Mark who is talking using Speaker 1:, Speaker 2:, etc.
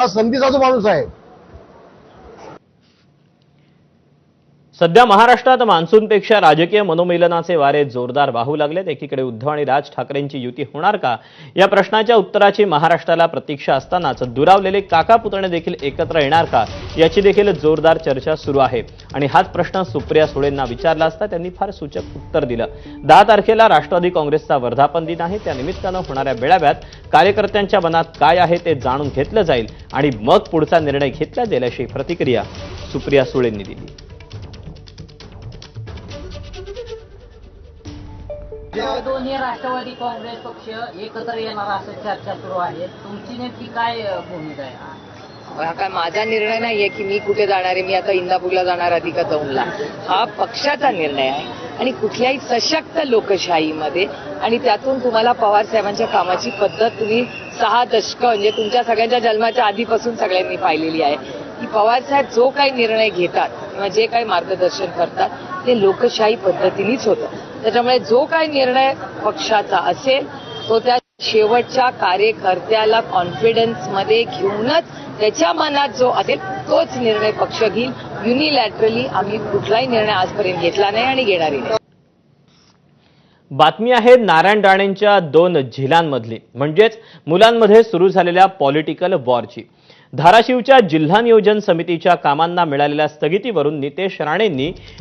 Speaker 1: हा संधीचा जो माणूस आहे।
Speaker 2: सध्या महाराष्ट्रात मान्सूनपेक्षा राजकीय मनोमिलनाचे वारे जोरदार वाहू लागलेत। एकीकडे उद्धव आणि राज ठाकरेंची युती होणार का या प्रश्नाच्या उत्तराची महाराष्ट्राला प्रतीक्षा असतानाच दुरावलेले काका पुतणे देखील एकत्र येणार का याची देखील जोरदार चर्चा सुरू आहे। आणि हाच प्रश्न सुप्रिया सुळेंना विचारला असता त्यांनी फार सूचक उत्तर दिलं। 10 तारखेला राष्ट्रवादी काँग्रेसचा वर्धापन दिन आहे। त्या निमित्तानं होणाऱ्या मेळाव्यात कार्यकर्त्यांच्या मनात काय आहे ते जाणून घेतलं जाईल आणि मग पुढचा निर्णय घेतला जाईल अशी प्रतिक्रिया सुप्रिया सुळेंनी दिली।
Speaker 3: दोन्ही राष्ट्रवादी काँग्रेस पक्ष एकत्र येणार असं चर्चा सुरू आहे। तुमची नेमकी काय भूमिका आहे?
Speaker 4: हा काय माझा निर्णय नाहीये की मी कुठे जाणार आहे, मी आता इंदापूरला जाणार अधिक दौंडला। हा पक्षाचा निर्णय आहे आणि कुठल्याही सशक्त लोकशाहीमध्ये आणि त्यातून तुम्हाला पवार साहेबांच्या कामाची पद्धत तुम्ही 6 दशकं म्हणजे तुमच्या सगळ्यांच्या जन्माच्या आधीपासून सगळ्यांनी पाहिलेली आहे की पवार साहेब जो काही निर्णय घेतात किंवा जे काही मार्गदर्शन करतात ते लोकशाही पद्धतीनेच होतं। त्याच्यामुळे जो काही निर्णय पक्षाचा असेल तो त्या शेवटच्या कार्यकर्त्याला कॉन्फिडन्समध्ये घेऊनच त्याच्या मनात जो असेल तोच निर्णय पक्ष घेईल। युनिलॅटरली आम्ही कुठलाही निर्णय आजपर्यंत घेतला नाही आणि घेणारही नाही।
Speaker 2: बातमी आहे नारायण राणेंच्या 2 झिलांमधली, म्हणजेच मुलांमध्ये सुरू झालेल्या पॉलिटिकल वॉरची। धाराशिवच्या जिल्हा नियोजन समितीच्या कामांना मिळालेल्या स्थगितीवरून नितेश राणेंनी